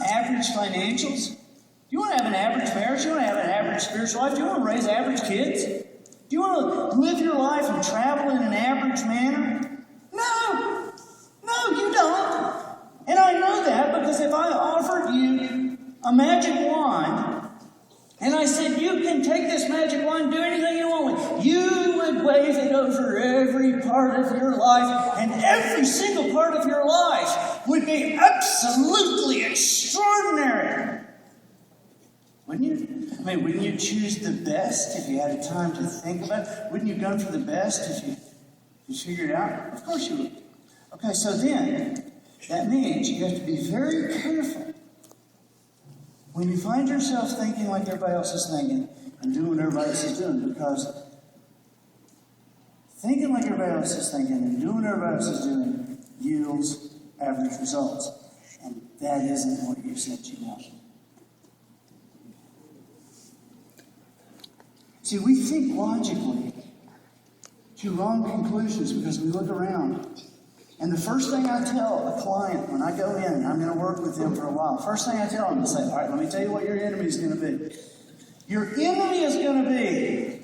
average financials? Do you want to have an average marriage? Do you want to have an average spiritual life? Do you want to raise average kids? Do you want to live your life and travel in an average manner? No. No, you don't. And I know that because if I offered you a magic wand and I said, you can take this magic wand and do anything you want with it, you would wave it over every part of your life, and every single part of your life would be absolutely extraordinary. Wouldn't you? I mean, wouldn't you choose the best if you had time to think about it? Wouldn't you go for the best if you figured it out? Of course you would. Okay, so then, that means you have to be very careful when you find yourself thinking like everybody else is thinking and doing what everybody else is doing, because thinking like everybody else is thinking and doing what everybody else is doing yields average results. And that isn't what you said you wanted. See, we think logically to wrong conclusions because we look around. And the first thing I tell a client when I go in and I'm going to work with them for a while, first thing I tell them is say, all right, let me tell you what your enemy is going to be. Your enemy is going to be,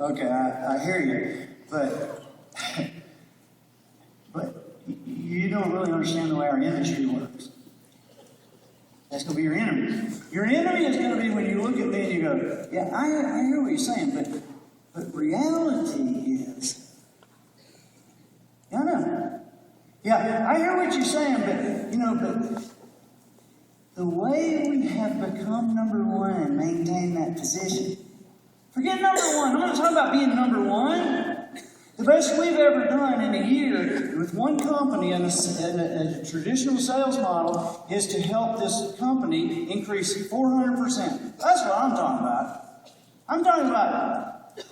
okay, I hear you, but you don't really understand the way our industry works. That's going to be your enemy. Your enemy is going to be when you look at me and you go, yeah, I hear what you're saying, but reality is, yeah, I hear what you're saying, but the way we have become number one and maintain that position, forget number one. I'm going to talk about being number one. The best we've ever done in a year with one company in a traditional sales model is to help this company increase 400%. That's what I'm talking about. I'm talking about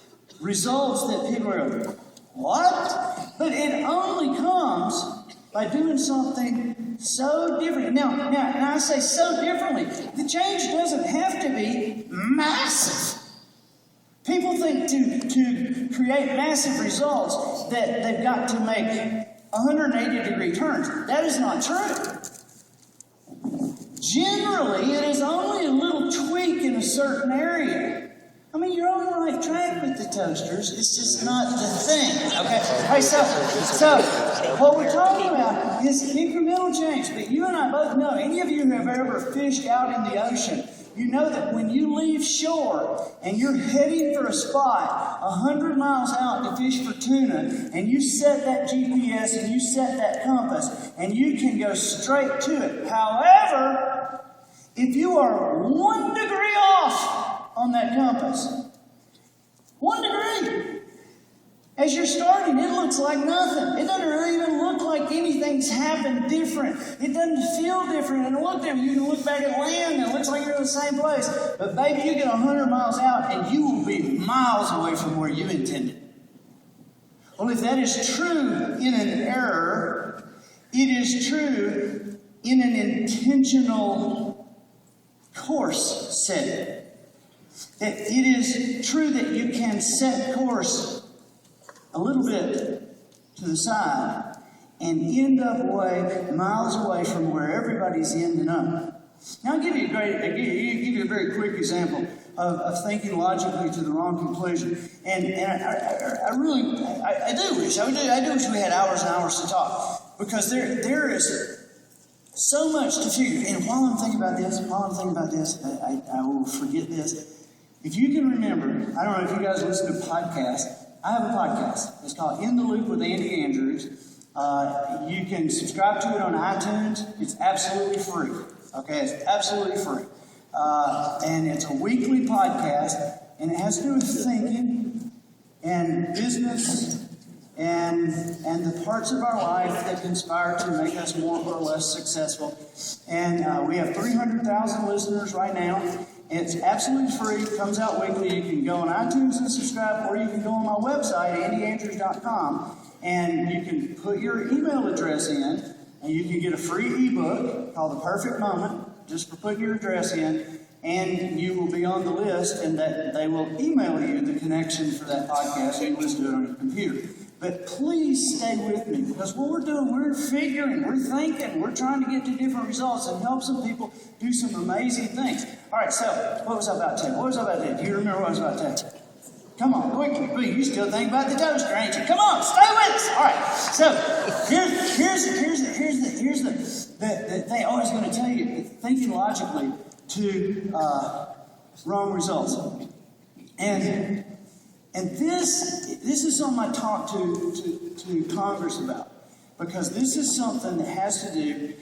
results that people are going, what? But it only comes by doing something so different. Now I say so differently. The change doesn't have to be massive. People think to create massive results that they've got to make 180-degree turns. That is not true. Generally, it is only a little tweak in a certain area. I mean, you're on the right track with the toasters. It's just not the thing. Okay? Hey, so what we're talking about is incremental change. But you and I both know, any of you who have ever fished out in the ocean, you know that when you leave shore and you're heading for a spot 100 miles out to fish for tuna, and you set that GPS and you set that compass, and you can go straight to it. However, if you are 1 degree off on that compass, 1 degree, as you're starting, it looks like nothing. It doesn't really even look like anything's happened different. It doesn't feel different. And look there, you can look back at land and it looks like you're in the same place. But baby, you get 100 miles out and you will be miles away from where you intended. Well, if that is true in an error, it is true in an intentional course setting. That it is true that you can set course a little bit to the side and end up miles away from where everybody's ending up. Now I'll give you a very quick example of thinking logically to the wrong conclusion. And I do wish we had hours and hours to talk, because there is so much to figure. And while I'm thinking about this, I will forget this. If you can remember, I don't know if you guys listen to podcasts. I have a podcast. It's called In the Loop with Andy Andrews. You can subscribe to it on iTunes. It's absolutely free. Okay, it's absolutely free. And it's a weekly podcast, and it has to do with thinking and business and the parts of our life that conspire to make us more or less successful. And we have 300,000 listeners right now. It's absolutely free. It comes out weekly. You can go on iTunes and subscribe, or you can go on my website, andyandrews.com, and you can put your email address in, and you can get a free ebook called The Perfect Moment, just for putting your address in, and you will be on the list, and that they will email you the connection for that podcast, so you can listen to it on your computer. But please stay with me, because what we're doing, we're figuring, we're thinking, we're trying to get to different results and help some people do some amazing things. All right, so what was I about to tell you? What was I about to tell you? Do you remember what I was about to tell you? Come on, quickly, you still think about the toaster, ain't you? Come on, stay with us. All right, so here's the they always going to tell you that thinking logically to wrong results. And this is something I talk to Congress about, because this is something that has to do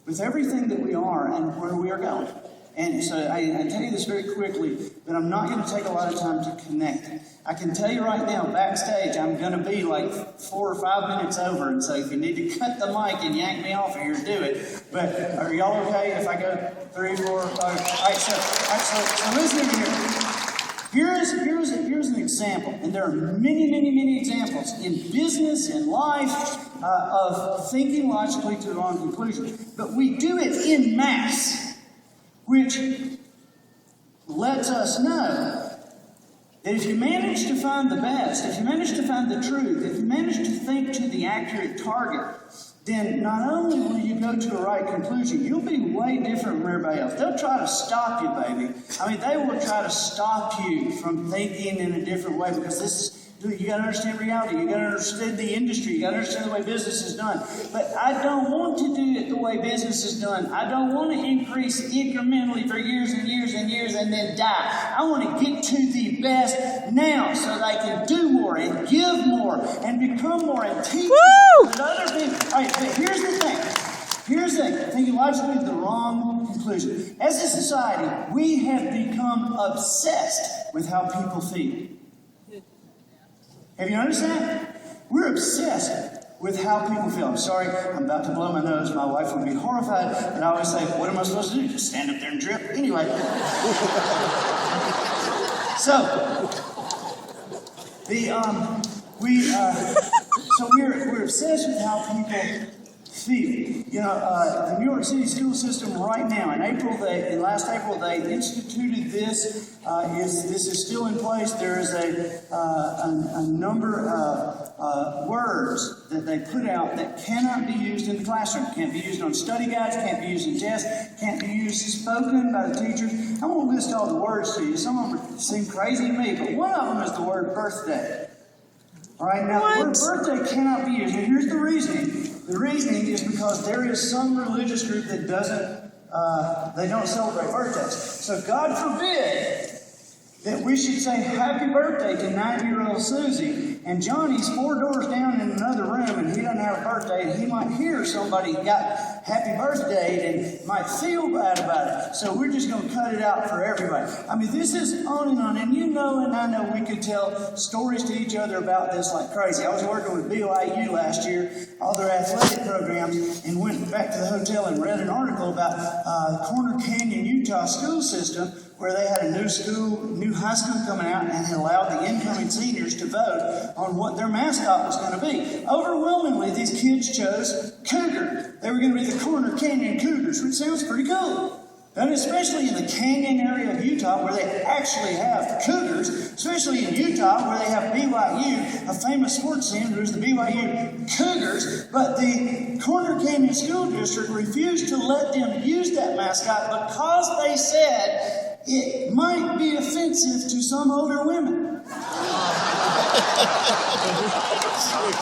with everything that we are and where we are going. And so I tell you this very quickly, but I'm not going to take a lot of time to connect. I can tell you right now, backstage, I'm going to be like 4 or 5 minutes over, and so if you need to cut the mic and yank me off of here, do it. But are y'all okay if I go 3, 4, 5? All right, so listen here. Here's an example, and there are many examples in business, in life, of thinking logically to the wrong conclusion. But we do it in mass, which lets us know that if you manage to find the best, if you manage to find the truth, if you manage to think to the accurate target, then not only will you go to a right conclusion, you'll be way different from everybody else. They'll try to stop you, baby. I mean, they will try to stop you from thinking in a different way, because this is, you got to understand reality. You got to understand the industry. You got to understand the way business is done. But I don't want to do it the way business is done. I don't want to increase incrementally for years and years and years and then die. I want to get to the best now so that I can do more and give more and become more and teach more and other people. All right, but here's the thing. Here's the thing. Thinking logically the wrong conclusion. As a society, we have become obsessed with how people feel. Have you noticed that? We're obsessed with how people feel. I'm sorry, I'm about to blow my nose. My wife would be horrified. And I always say, what am I supposed to do? Just stand up there and drip? Anyway. We're obsessed with how people feel. You know, the New York City school system right now, in last April, they instituted this. This is still in place. There is a number of words that they put out that cannot be used in the classroom. Can't be used on study guides, can't be used in tests, can't be used spoken by the teachers. I won't list all the words to you. Some of them seem crazy to me, but one of them is the word birthday. All right, now the word birthday cannot be used. And here's the reasoning. The reasoning is because there is some religious group that they don't celebrate birthdays. So God forbid that we should say happy birthday to 9-year-old Susie, and Johnny's 4 doors down in another room, and he doesn't have a birthday, and he might hear somebody got happy birthday and might feel bad about it. So we're just going to cut it out for everybody. I mean, this is on, and you know and I know we could tell stories to each other about this like crazy. I was working with BYU last year, all their athletic programs, and went back to the hotel and read an article about Corner Canyon, Utah school system, where they had a new high school coming out and had allowed the incoming seniors to vote on what their mascot was going to be. Overwhelmingly, these kids chose Cougar. They were going to be the Corner Canyon Cougars, which sounds pretty cool. And especially in the canyon area of Utah, where they actually have Cougars, especially in Utah, where they have BYU, a famous sports team, who's the BYU Cougars. But the Corner Canyon School District refused to let them use that mascot because they said it might be offensive to some older women.